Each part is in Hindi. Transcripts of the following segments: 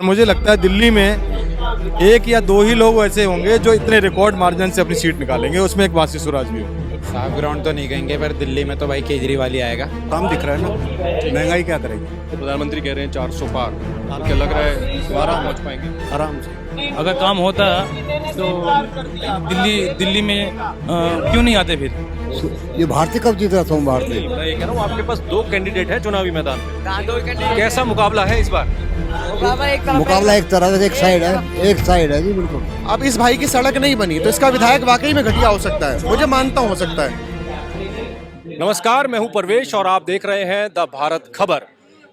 मुझे लगता है दिल्ली में एक या दो ही लोग ऐसे होंगे जो इतने रिकॉर्ड मार्जिन से अपनी सीट निकालेंगे, उसमें एक बांसी सुराज भी हो। साफ ग्राउंड तो नहीं कहेंगे, पर दिल्ली में तो भाई केजरीवाल ही आएगा। काम दिख रहा है ना, महंगाई क्या करेगी। प्रधानमंत्री कह रहे हैं 400 पार, क्या लग रहा है 12 पहुंच पाएंगे आराम से। अगर काम होता तो दिल्ली में क्यों नहीं आते फिर? ये भारतीय कब जीता? सोमवार से। मैं ये कह रहा हूँ आपके पास दो कैंडिडेट है चुनावी मैदान में, कैसा मुकाबला है इस बार? मुकाबला एक तरह से एक साइड है जी, बिल्कुल। अब इस भाई की सड़क नहीं बनी तो इसका विधायक वाकई में घटिया हो सकता है, मुझे मानता हूँ हो सकता है। नमस्कार, मैं हूं परवेश और आप देख रहे हैं द भारत खबर।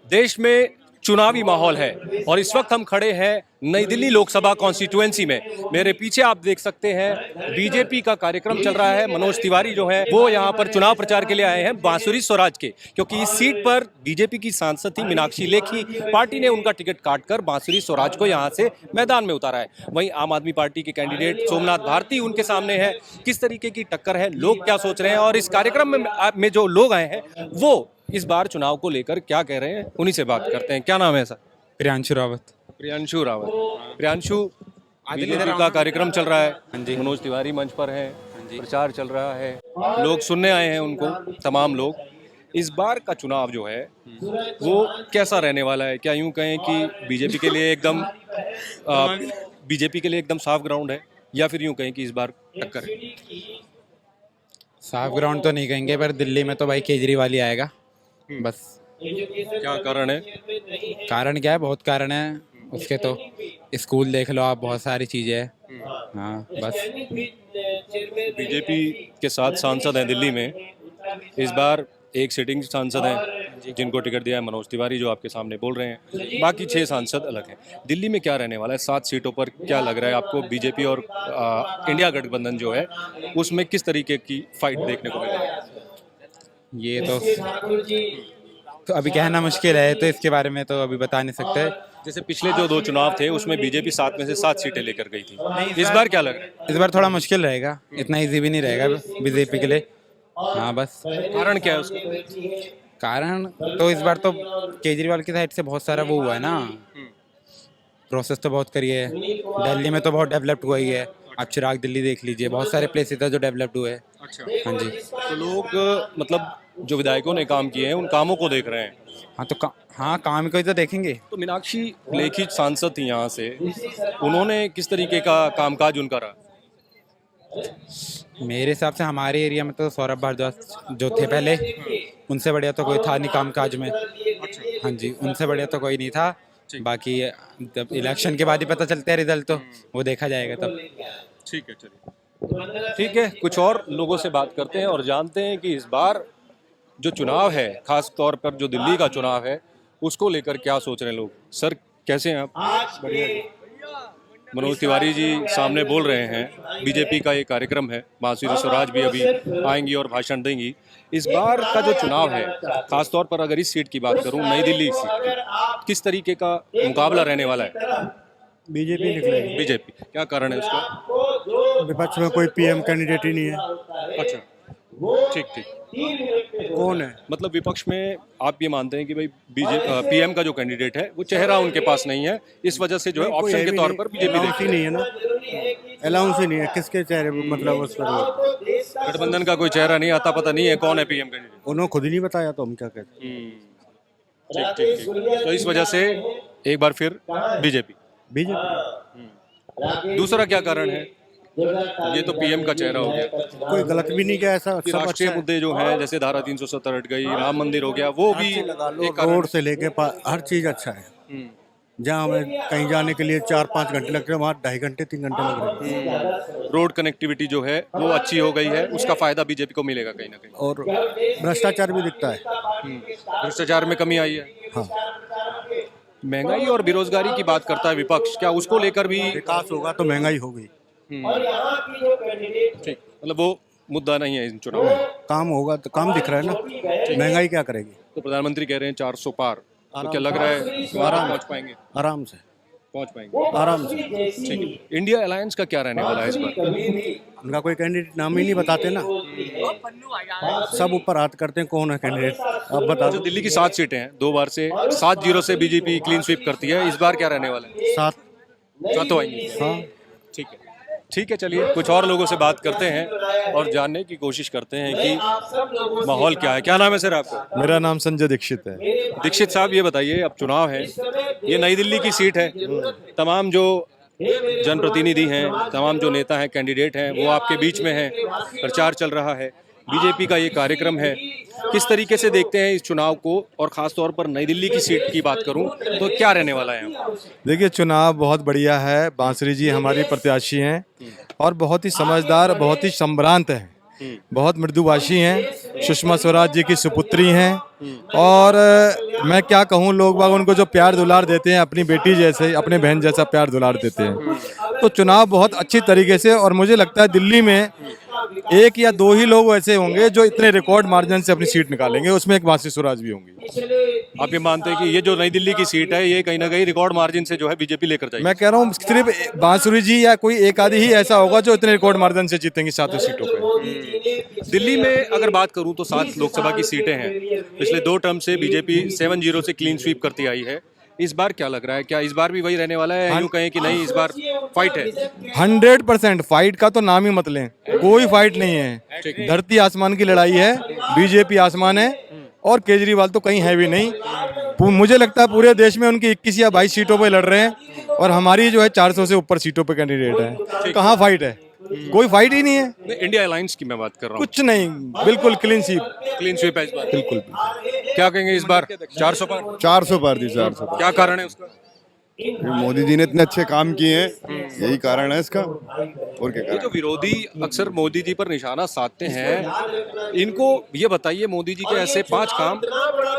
देश में चुनावी माहौल है और इस वक्त हम खड़े हैं नई दिल्ली लोकसभा कॉन्स्टिट्यूएंसी में। मेरे पीछे आप देख सकते हैं बीजेपी का कार्यक्रम चल रहा है। मनोज तिवारी जो है वो यहाँ पर चुनाव प्रचार के लिए आए हैं बांसुरी स्वराज के, क्योंकि इस सीट पर बीजेपी की सांसद थी मीनाक्षी लेखी, पार्टी ने उनका टिकट काटकर बांसुरी स्वराज को यहाँ से मैदान में उतारा है। वहीं आम आदमी पार्टी के कैंडिडेट सोमनाथ भारती उनके सामने है। किस तरीके की टक्कर है, लोग क्या सोच रहे हैं और इस कार्यक्रम में जो लोग आए हैं वो इस बार चुनाव को लेकर क्या कह रहे हैं, उन्हीं से बात करते हैं। क्या नाम है सर? प्रियांशु रावत। प्रियांशु रावत। प्रियांशु, बीजेपी का कार्यक्रम चल रहा है, मनोज तिवारी मंच पर हैं, प्रचार चल रहा है, लोग सुनने आए हैं उनको, तमाम लोग। इस बार का चुनाव जो है वो कैसा रहने वाला है? क्या यूं कहें कि बीजेपी के लिए एकदम साफ ग्राउंड है, या फिर यूं कहें कि इस बार टक्कर है? साफ ग्राउंड तो नहीं कहेंगे, पर दिल्ली में तो भाई केजरीवाल ही आएगा बस। क्या कारण है? कारण क्या है, बहुत कारण है उसके। तो स्कूल देख लो आप, बहुत सारी चीज़ें हैं। हाँ बस। बीजेपी के 7 सांसद हैं दिल्ली में, इस बार एक सिटिंग सांसद हैं जिनको टिकट दिया है मनोज तिवारी जो आपके सामने बोल रहे हैं, बाकी 6 सांसद अलग हैं। दिल्ली में क्या रहने वाला है? 7 सीटों पर क्या लग रहा है आपको? बीजेपी और इंडिया गठबंधन जो है उसमें किस तरीके की फाइट देखने को मिलेगी? ये तो अभी कहना मुश्किल है, तो इसके बारे में तो अभी बता नहीं सकते। जैसे पिछले जो 2 चुनाव थे उसमें बीजेपी 7 में से 7 सीटें लेकर गई थी, इस बार क्या लग रहा है? इस बार थोड़ा मुश्किल रहेगा, इतना इजी भी नहीं रहेगा बीजेपी के लिए। हाँ बस। कारण क्या है उसका? कारण तो इस बार तो केजरीवाल की साइड से बहुत सारा वो हुआ है ना, प्रोसेस तो बहुत करी है। दिल्ली में तो बहुत डेवलप्ड हुआ ही है। आप चिराग दिल्ली देख लीजिए, बहुत सारे प्लेसेस है जो डेवलप्ड हुए हैं। अच्छा, हाँ जी। तो लोग मतलब जो विधायकों ने काम किए हैं उन कामों को देख रहे हैं। हाँ तो हाँ, काम को ही तो देखेंगे। तो मीनाक्षी लेखी सांसद थी यहाँ से, उन्होंने किस तरीके का कामकाज उनका रहा? मेरे हिसाब से हमारे एरिया में तो सौरभ भारद्वाज जो थे पहले, उनसे बढ़िया तो कोई था नहीं कामकाज में। हाँ जी, उनसे बढ़िया तो कोई नहीं था। बाकी जब इलेक्शन के बाद ही पता चलते हैं रिजल्ट, तो वो देखा जाएगा तब। ठीक है, चलिए ठीक है। कुछ और लोगों से बात करते हैं और जानते हैं कि इस बार जो चुनाव है, खास तौर पर जो दिल्ली का चुनाव है, उसको लेकर क्या सोच रहे हैं लोग। सर कैसे हैं आप? मनोज तिवारी जी सामने बोल रहे हैं, बीजेपी का ये कार्यक्रम है, बांसुरी स्वराज भी अभी आएंगी और भाषण देंगी। इस बार का जो चुनाव है, खास तौर पर अगर इस सीट की बात करूं, नई दिल्ली सीट की, किस तरीके का मुकाबला रहने वाला है? बीजेपी निकलेगी। बीजेपी, क्या कारण है उसका? विपक्ष में कोई पीएम कैंडिडेट ही नहीं है। अच्छा, ठीक ठीक। कौन है? मतलब विपक्ष में आप ये मानते हैं कि भाई पीएम का जो कैंडिडेट है वो चेहरा उनके पास नहीं है, इस वजह से जो है ऑप्शन के तौर पर बीजेपी देखती नहीं है ना, अलाउंस ही नहीं है। किसके चेहरे मतलब उस पर गठबंधन का कोई चेहरा नहीं आता, पता नहीं है कौन है पीएम कैंडिडेट। उन्होंने खुद ही नहीं बताया तो हम क्या कहते हैं। ठीक ठीक ठीक। तो इस वजह से एक बार फिर बीजेपी। दूसरा क्या कारण है? ये तो पीएम का चेहरा हो गया, कोई गलत भी नहीं किया ऐसा। राष्ट्रीय मुद्दे जो हैं जैसे धारा 370 हट गई, राम मंदिर हो गया, वो भी एक रोड से लेके हर चीज अच्छा है। जहाँ हमें कहीं जाने के लिए 4-5 घंटे लगते हैं, वहाँ 2.5 घंटे 3 घंटे लग रहे हैं। रोड कनेक्टिविटी जो है वो अच्छी हो गई है, उसका फायदा बीजेपी को मिलेगा कहीं ना कहीं। और भ्रष्टाचार भी दिखता है। भ्रष्टाचार में कमी आई है। हाँ, महंगाई और बेरोजगारी की बात करता है विपक्ष, क्या उसको लेकर भी विकास होगा तो महंगाई होगी। ठीक, मतलब वो मुद्दा नहीं है इन चुनाव में। काम होगा तो काम दिख रहा है ना, महंगाई क्या करेगी। तो प्रधानमंत्री कह रहे हैं 400 पार, तो क्या लग रहा है 12 पहुंच पाएंगे? आराम से पहुंच पाएंगे, आराम से। ठीक है। इंडिया अलायंस का क्या रहने वाला है इस बार? उनका कोई कैंडिडेट नाम ही नहीं बताते ना, सब ऊपर हाथ करते हैं कौन है कैंडिडेट, अब बता जो दो। दिल्ली की 7 सीटें हैं, 2 बार से 7-0 से बीजेपी क्लीन स्वीप करती है, इस बार क्या रहने वाला है? 7। 7 तो आएंगे। हाँ, ठीक है, ठीक है, चलिए कुछ और लोगों से बात करते हैं और जानने की कोशिश करते हैं कि माहौल क्या है। क्या नाम है सर आपका? मेरा नाम संजय दीक्षित है। दीक्षित साहब, ये बताइए, अब चुनाव है, ये नई दिल्ली की सीट है, तमाम जो जनप्रतिनिधि हैं, तमाम जो नेता हैं, कैंडिडेट हैं, वो आपके बीच में हैं, प्रचार चल रहा है, बीजेपी का ये कार्यक्रम है, किस तरीके से देखते हैं इस चुनाव को? और खास तौर पर नई दिल्ली की सीट की बात करूं तो क्या रहने वाला है? देखिए, चुनाव बहुत बढ़िया है। बांसुरी जी हमारी प्रत्याशी हैं और बहुत ही समझदार, बहुत ही संभ्रांत हैं, बहुत मृदुभाषी हैं, सुषमा स्वराज जी की सुपुत्री हैं। और मैं क्या कहूँ, लोग बाग उनको जो प्यार दुलार देते हैं, अपनी बेटी जैसे, अपने बहन जैसा प्यार दुलार देते हैं। तो चुनाव बहुत अच्छी तरीके से, और मुझे लगता है दिल्ली में 1 या 2 ही लोग ऐसे होंगे जो इतने रिकॉर्ड मार्जिन से अपनी सीट निकालेंगे, उसमें एक बांसुरी स्वराज भी होंगी। आप ये मानते हैं कि ये जो नई दिल्ली की सीट है, ये कहीं ना कहीं रिकॉर्ड मार्जिन से जो है बीजेपी लेकर जाएगी? मैं कह रहा हूँ सिर्फ बांसुरी जी या कोई एक आधी ही ऐसा होगा जो इतने रिकॉर्ड मार्जिन से जीतेंगी 7 सीटों पे। दिल्ली में अगर बात करूं तो 7 लोकसभा की सीटें हैं, पिछले 2 टर्म से बीजेपी 7-0 से क्लीन स्वीप करती आई है। इस बार क्या लग रहा है, क्या इस बार भी वही रहने वाला है? यूं कहें कि नहीं, इस बार फाइट है? 100% फाइट का तो नाम ही मत लें, कोई फाइट नहीं है। धरती आसमान की लड़ाई है, बीजेपी आसमान है और केजरीवाल तो कहीं है भी नहीं। मुझे लगता है पूरे देश में उनकी 21 या 22 सीटों पे लड़ रहे हैं और हमारी जो है 400 से ऊपर सीटों पे कैंडिडेट है। कहाँ फाइट है? कोई फाइट ही नहीं है। इंडिया अलायंस की मैं बात कर रहा हूँ। कुछ नहीं, बिल्कुल क्लीन स्वीप। क्लीन स्वीप है इस बार? बिल्कुल। क्या कहेंगे इस बार? 400 पर? 400 पार दी, 400 पार। क्या कारण है उसका? मोदी जी ने इतने अच्छे काम किए हैं, यही कारण है इसका, और क्या ये कारण? जो विरोधी अक्सर मोदी जी पर निशाना साधते हैं, इनको ये बताइए, मोदी जी के ऐसे 5 काम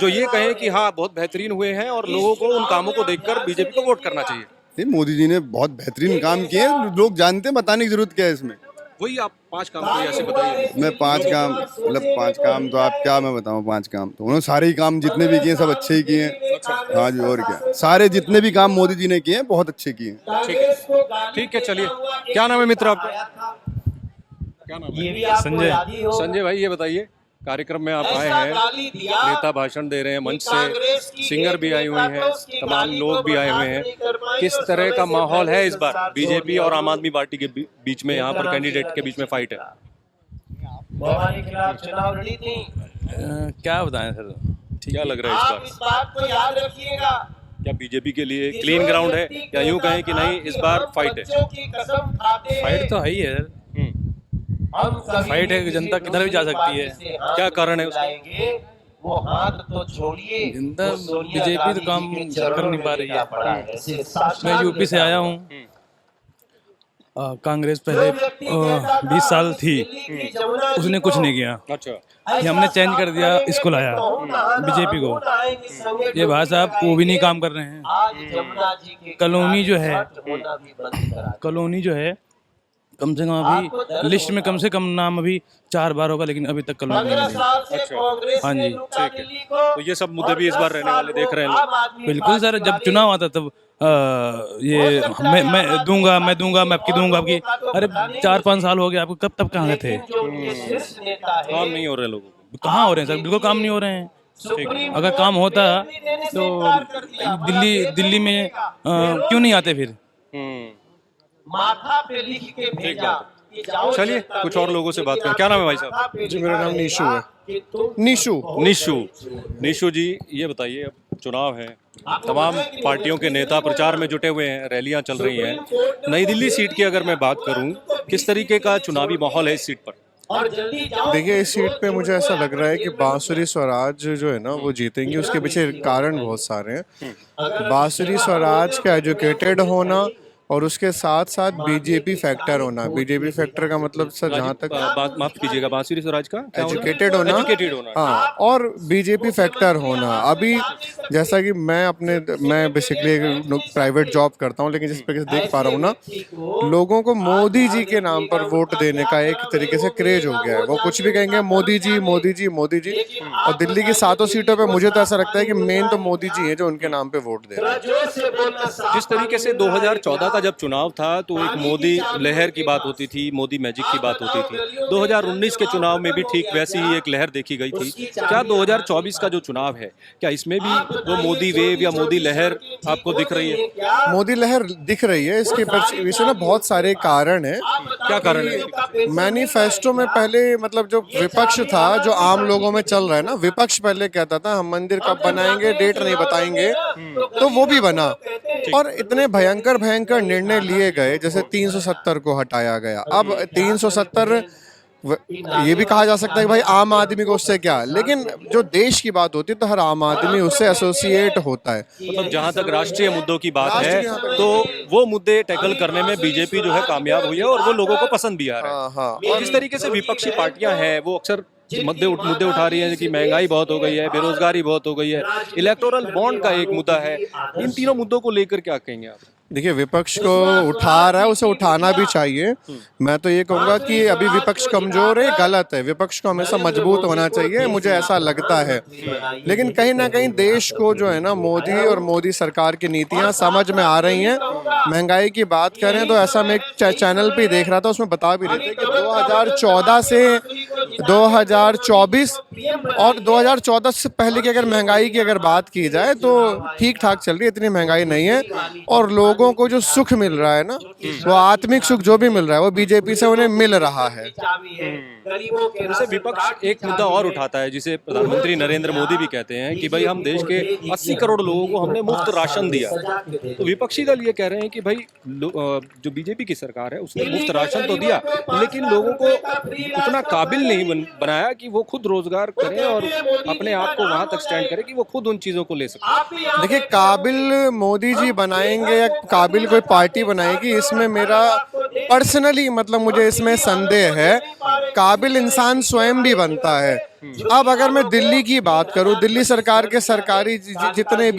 जो ये कहें कि हाँ बहुत बेहतरीन हुए हैं और लोगों को उन कामों को देखकर बीजेपी को वोट करना चाहिए। नहीं, मोदी जी ने बहुत बेहतरीन काम किए हैं, लोग जानते हैं, बताने की जरूरत क्या है इसमें। वही आप 5 काम कोई ऐसे बताइए। मैं 5 काम, मतलब 5 काम तो आप क्या मैं बताऊं, 5 काम तो उन्होंने सारे ही काम जितने भी किए सब अच्छे ही किए हैं। हाँ जी, और क्या, सारे जितने भी काम मोदी जी ने किए हैं बहुत अच्छे किए हैं। ठीक है, चलिए, क्या नाम है मित्र आपका? क्या नाम है? संजय। संजय भाई, ये बताइए, कार्यक्रम में आप आए हैं, नेता भाषण दे रहे हैं, मंच से सिंगर भी आई हुई हैं, तमाम लोग भी आए हुए हैं, किस तरह का माहौल है इस बार बीजेपी और आम आदमी पार्टी के बीच में, यहाँ पर कैंडिडेट के बीच में फाइट है? क्या बताएं सर, क्या लग रहा है इस बार? क्या बीजेपी के लिए क्लीन ग्राउंड है या यूं कहें कि नहीं इस बार फाइट है? फाइट तो है ही है सर, फाइट है, जनता किधर भी जा सकती है। क्या कारण है उसका? जनता बीजेपी तो काम कर नहीं पा रही है। मैं यूपी से आया हूँ, कांग्रेस पहले 20 साल थी, उसने कुछ नहीं किया। अच्छा, ये हमने चेंज कर दिया, इसको लाया बीजेपी को। ये भाई साहब वो भी नहीं काम कर रहे हैं। कॉलोनी जो है कम से कम अभी लिस्ट में कम से कम नाम अभी 4 बार होगा, लेकिन अभी तक कॉलोनी नहीं मिली। अच्छा, हाँ जी, ठीक है। तो ये सब मुद्दे भी इस बार रहने वाले देख रहे हैं लोग? बिल्कुल सर, जब चुनाव आता तब ये मैं दूंगा, मैं आपकी दूंगा, आपकी। अरे 4-5 साल हो गए आपको, कब तक कहाँ थे? काम नहीं हो रहे लोगों को? कहाँ हो रहे हैं सर, बिल्कुल काम नहीं हो रहे हैं। अगर काम होता तो दिल्ली में क्यों नहीं आते फिर? माथा पे लिख के भेजा। चलिए कुछ और लोगों से बात करें। क्या नाम है भाई साहब? जी, मेरा नाम निशु है। निशु जी, ये बताइए, अब चुनाव है, तमाम पार्टियों के नेता प्रचार में जुटे हुए हैं, रैलियां चल रही हैं। नई दिल्ली सीट की अगर मैं बात करूं, किस तरीके का चुनावी माहौल है इस सीट पर? देखिए, इस सीट पे मुझे ऐसा लग रहा है कि बांसुरी स्वराज जो है ना वो जीतेंगी। उसके पीछे कारण बहुत सारे हैं। बांसुरी स्वराज का एजुकेटेड होना और उसके साथ साथ बीजेपी फैक्टर होना। बीजेपी फैक्टर का मतलब सर, जहाँ तक माफ कीजिएगा, बांसुरी स्वराज का एजुकेटेड होना, हाँ, और बीजेपी फैक्टर होना। अभी जैसा कि मैं बेसिकली प्राइवेट जॉब करता हूँ, लेकिन जिस पर देख पा रहा हूँ ना, लोगों को मोदी जी के नाम पर वोट देने का एक तरीके से क्रेज हो गया है। वो कुछ भी कहेंगे मोदी जी मोदी जी मोदी जी। और दिल्ली की 7 सीटों पे मुझे तो ऐसा लगता है कि मेन तो मोदी जी है जो उनके नाम पे वोट दे रहे हैं। जिस तरीके से 2014 का का जब चुनाव था तो एक मोदी लहर की बात होती थी, मोदी मैजिक की बात होती थी। 2019 के चुनाव में भी ठीक वैसी ही एक लहर देखी गई थी। क्या 2024 का जो चुनाव है, क्या इसमें भी वो मोदी वेव या मोदी लहर आपको दिख रही है? मोदी लहर दिख रही है। इसके पीछे ना बहुत सारे कारण हैं। क्या कारण है? मैनिफेस्टो में पहले मतलब जो विपक्ष था, जो आम लोगों में चल रहा है ना, विपक्ष पहले कहता था हम मंदिर कब बनाएंगे, डेट नहीं बताएंगे, तो वो भी बना। और इतने भयंकर भयंकर निर्णय लिए गए, जैसे 370 को हटाया गया। अब 370 ये भी कहा जा सकता है कि भाई आम आदमी को उससे क्या, लेकिन जो देश की बात होती है तो हर आम आदमी उससे एसोसिएट होता है। मतलब जहां तक राष्ट्रीय मुद्दों की बात है तो वो मुद्दे टैकल करने में बीजेपी जो है कामयाब हुई है और वो लोगों को पसंद भी आ रहा है। हाँ। और जिस तरीके से विपक्षी पार्टियां हैं वो अक्सर मुद्दे उठा रही हैं कि महंगाई बहुत हो गई है, बेरोजगारी बहुत हो गई है, इलेक्टोरल बॉन्ड का एक मुद्दा है। इन तीनों मुद्दों को लेकर क्या कहेंगे आप? देखिए, विपक्ष को उठा रहा है, उसे उठाना भी चाहिए। मैं तो ये कहूँगा कि अभी विपक्ष कमजोर है, गलत है। विपक्ष को हमेशा मजबूत होना चाहिए, मुझे ऐसा लगता है। लेकिन कहीं ना कहीं देश को जो है ना, मोदी और मोदी सरकार की नीतियाँ समझ में आ रही हैं। महंगाई की बात करें तो ऐसा मैं एक चैनल पे देख रहा था, उसमें बता भी रहे थे कि 2014 से 2024 और 2014 से पहले की अगर महंगाई की अगर बात की जाए तो ठीक ठाक चल रही है, इतनी महंगाई नहीं है। और लोगों को जो सुख मिल रहा है ना, वो आत्मिक सुख जो भी मिल रहा है वो बीजेपी से उन्हें मिल रहा है। जैसे विपक्ष एक मुद्दा और उठाता है जिसे प्रधानमंत्री नरेंद्र मोदी भी कहते हैं कि भाई हम देश के 80 करोड़ लोगों को हमने मुफ्त राशन दिया। तो विपक्षी दल ये कह रहे हैं कि भाई जो बीजेपी की सरकार है उसने मुफ्त राशन तो दिया, लेकिन लोगों को उतना काबिल नहीं बनाया कि वो खुद रोजगार करें और अपने आप को वहां तक स्टैंड करें कि वो खुद उन चीजों को ले सके। देखिए, काबिल मोदी जी बनाएंगे या काबिल कोई पार्टी बनाएगी, इसमें मेरा पर्सनली मतलब मुझे इसमें संदेह है। काबिल इंसान स्वयं भी बनता है। अब अगर मैं दिल्ली की बात करूं, दिल्ली सरकार के सरकारी जितने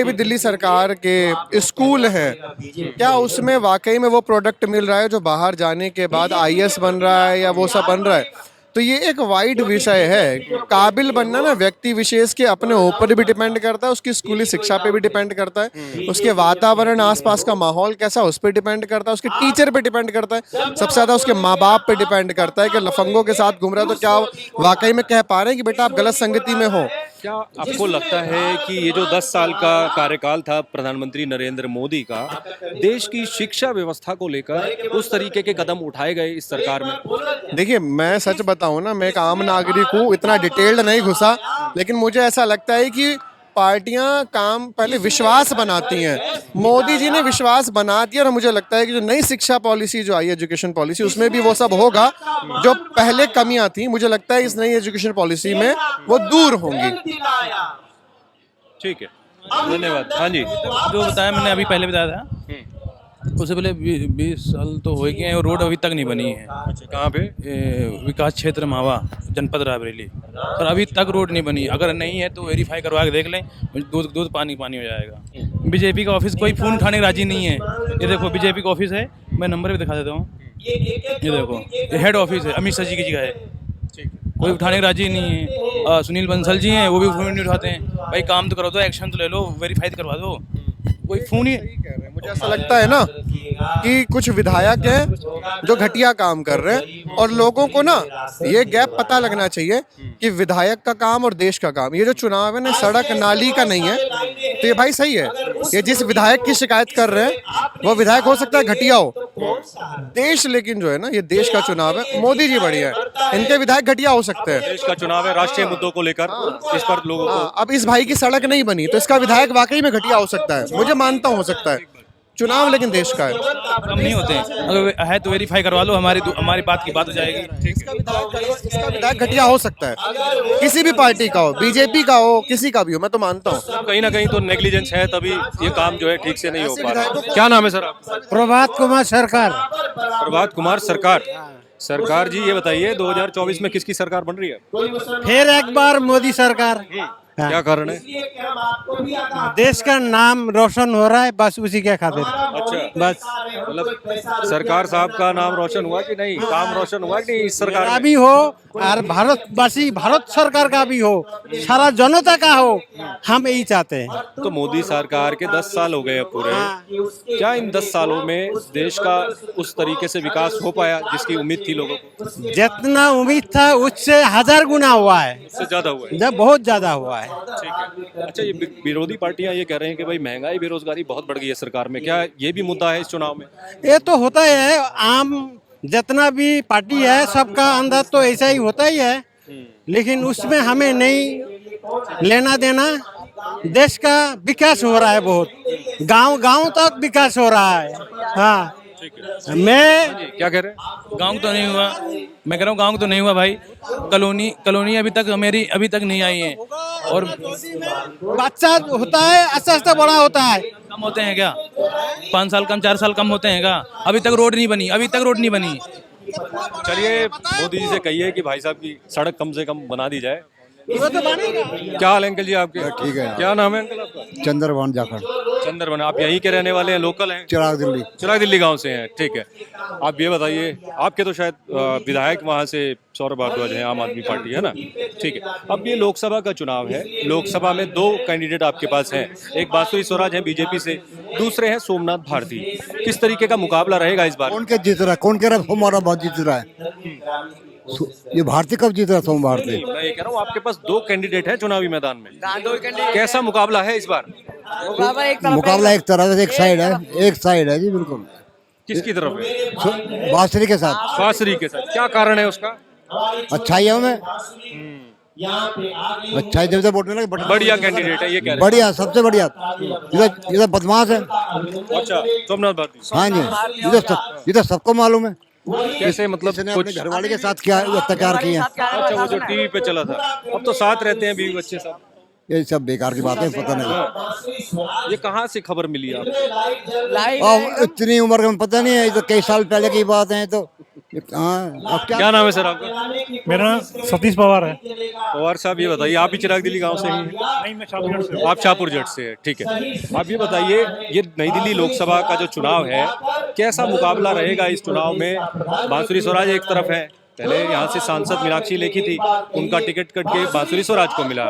भी दिल्ली सरकार के स्कूल हैं, क्या उसमें वाकई में वो प्रोडक्ट मिल रहा है जो बाहर जाने के बाद आईएएस बन रहा है या वो सब बन रहा है? तो ये एक वाइड विषय है। काबिल बनना ना व्यक्ति विशेष के अपने ऊपर भी डिपेंड करता है, उसकी स्कूली शिक्षा पे भी डिपेंड करता है, उसके वातावरण आसपास का माहौल कैसा उस पर डिपेंड करता है, उसके टीचर पे डिपेंड करता है, सबसे ज्यादा उसके माँ बाप पे डिपेंड करता है कि लफंगों के साथ घूम रहा है तो क्या वाकई में कह पा रहे हैं कि बेटा आप गलत संगति में हो। क्या आपको लगता है कि ये जो 10 साल का कार्यकाल था प्रधानमंत्री नरेंद्र मोदी का, देश की शिक्षा व्यवस्था को लेकर उस तरीके के कदम उठाए गए इस सरकार में? देखिए, मैं सच बताऊं ना, मैं एक आम नागरिक हूँ, इतना डिटेल्ड नहीं घुसा, लेकिन मुझे ऐसा लगता है कि पार्टियां काम पहले विश्वास बनाती हैं। मोदी जी ने विश्वास बना दिया और मुझे लगता है कि जो नई शिक्षा पॉलिसी जो आई, एजुकेशन पॉलिसी, उसमें भी वो सब होगा जो पहले कमियां थी। मुझे लगता है इस नई एजुकेशन पॉलिसी में वो दूर होंगी। ठीक है, धन्यवाद। हाँ जी, जो बताया मैंने अभी पहले बताया था, उससे पहले 20 साल तो हो गए हैं और रोड अभी तक नहीं बनी है। अच्छा, कहाँ पे? विकास क्षेत्र मावा, जनपद रायबरेली। सर अभी तक रोड नहीं बनी। अगर नहीं है तो वेरीफाई करवा के देख लें, दूध पानी पानी हो जाएगा। बीजेपी का ऑफिस कोई फ़ोन उठाने राजी नहीं है। ये देखो बीजेपी का ऑफिस है, मैं नंबर भी दिखा देता हूँ। ये देखो, ये हेड ऑफिस है, अमित शाह जी की जगह है, कोई उठाने राजी नहीं है। सुनील बंसल जी हैं, वो भी फ़ोन नहीं उठाते हैं। भाई काम तो करो, तो एक्शन तो ले लो, वेरीफाई तो करवा दो, कोई फ़ोन ही। मुझे ऐसा लगता है ना कि कुछ विधायक हैं जो घटिया काम कर रहे हैं, और लोगों को ना ये गैप पता लगना चाहिए कि विधायक का काम और देश का काम, ये जो चुनाव है ना सड़क नाली का नहीं है। तो ये भाई सही है, ये जिस विधायक की शिकायत कर रहे हैं वो विधायक हो सकता है घटिया हो, देश लेकिन जो है ना, ये देश का चुनाव है, मोदी जी बढ़िया है, इनके विधायक घटिया हो सकते हैं। देश का चुनाव है, राष्ट्रीय मुद्दों को लेकर इस पर लोगों को। अब इस भाई की सड़क नहीं बनी तो इसका विधायक वाकई में घटिया हो सकता है, मुझे मानता हूँ हो सकता है। चुनाव लेकिन देश का है, कम नहीं होते हैं। अगर है तो वेरीफाई करवा लो, हमारी बात की बात हो जाएगी। इसका विधायक घटिया हो सकता है, किसी भी पार्टी का हो, बीजेपी का हो, किसी का भी हो, मैं तो मानता हूँ। कहीं ना कहीं तो नेग्लिजेंस है, तभी ये काम जो है ठीक से नहीं हो पा रहा। क्या नाम है सर आपका? प्रभात कुमार सरकार। प्रभात कुमार सरकार। सरकार जी, ये बताइए 2024 में किसकी सरकार बन रही है? फिर एक बार मोदी सरकार। क्या कारण है? देश का नाम रोशन हो रहा है, बस उसी के खातिर। अच्छा, बस मतलब सरकार साहब का नाम रोशन हुआ कि नहीं, काम रोशन हुआ कि नहीं इस सरकार का में? भी हो और भारतवासी भारत सरकार का भी हो, सारा जनता का हो, हम यही चाहते हैं। तो मोदी सरकार के 10 साल हो गए हैं पूरे, क्या इन 10 सालों में देश का उस तरीके से विकास हो पाया जिसकी उम्मीद थी लोगों को? जितना उम्मीद था उससे 1000 गुना हुआ है, उससे ज्यादा हुआ है। जब बहुत ज्यादा हुआ है। ठीक है। अच्छा, ये विरोधी पार्टियां ये कह रहे हैं कि भाई महंगाई बेरोजगारी बहुत बढ़ गई है सरकार में, क्या ये भी मुद्दा है इस चुनाव में? ये तो होता ही है, आम जितना भी पार्टी है सबका अंदर तो ऐसा ही होता ही है, लेकिन उसमें हमें नहीं लेना देना। देश का विकास हो रहा है, बहुत गांव गांव तक विकास हो रहा है। हाँ, मैं क्या कह रहे हैं? गाँव तो नहीं हुआ, मैं कह रहा हूँ गाँव तो नहीं हुआ भाई। कॉलोनी अभी तक मेरी अभी तक नहीं आई है। और बच्चा होता है अच्छा अच्छा बड़ा होता है, कम होते हैं क्या? 5 साल कम 4 साल कम होते हैं क्या? अभी तक रोड नहीं बनी, अभी तक रोड नहीं बनी। चलिए मोदी जी से कहिए कि भाई साहब की सड़क कम से कम बना दी जाए। वो तो बनेगा। क्या हाल है अंकल जी आपके? ठीक है। क्या नाम है अंकल आपका? चंद्रभान जाखड़, चंद्रभान। आप यहीं के रहने वाले हैं, लोकल हैं? चिराग दिल्ली गांव से हैं। ठीक है, आप ये बताइए, आपके तो शायद विधायक वहां से सौरभ भारद्वाज हैं, आम आदमी पार्टी है ना? ठीक है, अब ये लोकसभा का चुनाव है, लोकसभा में 2 कैंडिडेट आपके पास हैं, एक बांसुरी स्वराज है बीजेपी से, दूसरे हैं सोमनाथ भारती। किस तरीके का मुकाबला रहेगा इस बार? कौन के जीत रहा है? कौन कह रहा है हमारा बहुत जीत रहा है? ये भारती कब जीत रहा है? सोम भारती। मैं ये कह रहा हूँ आपके पास 2 कैंडिडेट हैं चुनावी मैदान में, कैसा मुकाबला है इस बार? मुकाबला एक तरफ से, एक साइड है जी, बिल्कुल। किसकी तरफ है? बांसुरी के साथ। बांसुरी के साथ। क्या कारण है उसका? अच्छाई है उनमें, अच्छाई जब से वोट मिला। बढ़िया कैंडिडेट है ये कह रहे हैं। बढ़िया, सबसे बढ़िया। इधर बदमाश है। अच्छा, सोमनाथ भारती। हाँ जी, इधर सबको मालूम है कैसे, मतलब अपने कुछ घर वाले के साथ क्या अत्याचार किए हैं। अच्छा, वो जो टीवी पे चला था, अब तो साथ रहते हैं बीवी बच्चे साथ। ये सब बेकार की बातें, पता नहीं ये कहाँ से खबर मिली आप? अब इतनी उम्र में पता नहीं है, ये तो कई साल पहले की बात है। तो हाँ, अब क्या नाम है सर आपका? मेरा नाम सतीश पवार है। पवार साहब, ये बताइए, आप भी चिराग दिल्ली गांव से ही हैं? नहीं, मैं शाहपुर से। आप शाहपुर जट से है। ठीक है, आप ये बताइए, ये नई दिल्ली लोकसभा का जो चुनाव है, कैसा मुकाबला रहेगा इस चुनाव में? बांसुरी स्वराज एक तरफ है, पहले यहाँ से सांसद मीनाक्षी लेखी थी, उनका टिकट कट के बांसुरी स्वराज को मिला।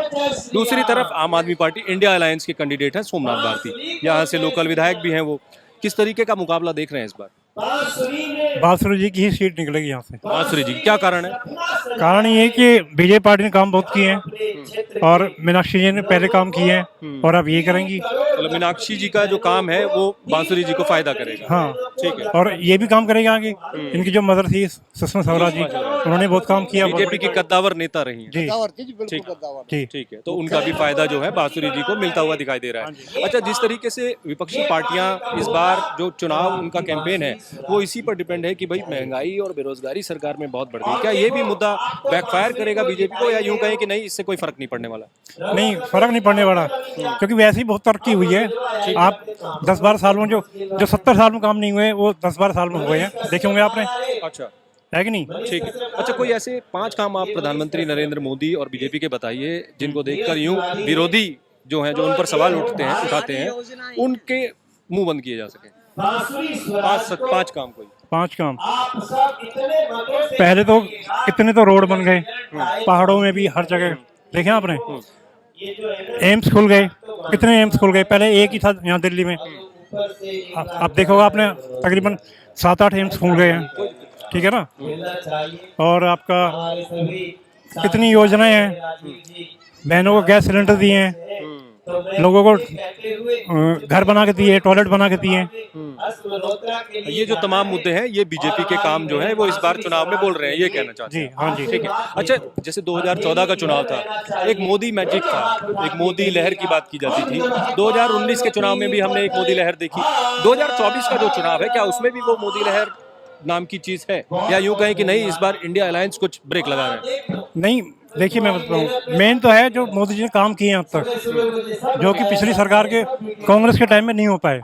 दूसरी तरफ आम आदमी पार्टी इंडिया अलायंस के कैंडिडेट हैं सोमनाथ भारती, यहाँ से लोकल विधायक भी हैं वो। किस तरीके का मुकाबला देख रहे हैं इस बार? बांसुरी जी की ही सीट निकलेगी यहाँ से। बांसुरी जी, क्या कारण है? कारण ये है कि बीजेपी पार्टी ने काम बहुत किए हैं और मीनाक्षी जी ने पहले काम किए हैं और अब ये करेंगी। मतलब मीनाक्षी जी का जो काम है वो बांसुरी जी को फायदा करेगा। हाँ, ठीक है। और ये भी काम करेगा आगे। इनकी जो मदर थी सुषमा स्वराज जी, उन्होंने बहुत काम किया। बीजेपी की कद्दावर नेता रही हैं। जी ठीक है, तो उनका भी फायदा जो है बांसुरी जी को मिलता हुआ दिखाई दे रहा है। अच्छा, जिस तरीके से विपक्षी पार्टियां इस बार जो चुनाव उनका कैंपेन है वो इसी पर डिपेंड है कि भाई महंगाई और बेरोजगारी सरकार में बहुत बढ़ गई, क्या ये भी मुद्दा बैकफायर करेगा बीजेपी को, या यूं कहें कि नहीं इससे कोई फर्क नहीं पड़ने वाला? नहीं, फर्क नहीं पड़ने वाला, क्योंकि वैसे ही बहुत तरक्की हुई है। आप 10-12 साल में जो 70 साल में काम नहीं हुए वो 10-12 साल में हुए हैं, देखे होंगे आपने। अच्छा, है कि नहीं? ठीक है। अच्छा, कोई ऐसे 5 काम आप प्रधानमंत्री नरेंद्र मोदी और बीजेपी के बताइए जिनको देखकर यूं विरोधी जो हैं, जो उन पर सवाल उठाते हैं, उनके मुंह बंद किए जा सके। 5 काम कोई 5 काम। पहले तो कितने तो रोड बन गए, पहाड़ों में भी हर जगह देखे आपने। एम्स खुल गए, कितने एम्स खुल गए, पहले एक ही था यहाँ दिल्ली में। अब देखोगे आपने तकरीबन 7-8 एम्स खुल गए हैं, ठीक है ना। और आपका कितनी योजनाएं हैं, बहनों को गैस सिलेंडर दिए हैं, लोगों को घर बना के दिए, टॉयलेट बना के दिए। ये जो तमाम मुद्दे हैं ये बीजेपी के काम जो है वो इस बार चुनाव में बोल रहे हैं, ये कहना चाहते हैं? जी, हाँ जी। ठीक है। अच्छा, जैसे 2014 का चुनाव था, एक मोदी मैजिक था, एक मोदी लहर की बात की जाती थी। 2019 के चुनाव में भी हमने एक मोदी लहर देखी। 2024 का जो चुनाव है, क्या उसमें भी वो मोदी लहर नाम की चीज है, या यूं कहें कि नहीं इस बार इंडिया अलायंस कुछ ब्रेक लगा रहे हैं? नहीं, देखिए मैं बताऊँ, मेन तो है जो मोदी जी ने काम किए हैं अब तक, जो कि पिछली सरकार के कांग्रेस के टाइम में नहीं हो पाए।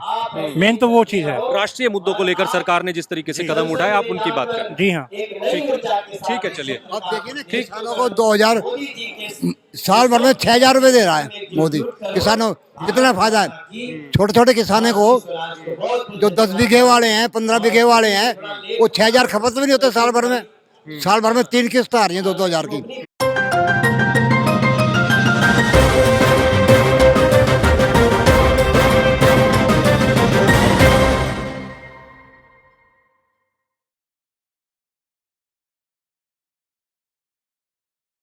मेन तो वो चीज़ है। राष्ट्रीय मुद्दों को लेकर सरकार ने जिस तरीके से कदम उठाए, आप उनकी बात करें। जी हाँ, ठीक है, चलिए। अब देखिए ना, किसानों को 2000 साल भर में 6,000 रुपये दे रहा है मोदी किसानों। कितना फायदा है छोटे छोटे किसानों को, जो 10 बीघे वाले हैं, 15 बीघे वाले हैं, वो 6,000 खपत भी नहीं होते साल भर में। साल भर में 3 किस्त आ रही हैं 2-2 हज़ार की।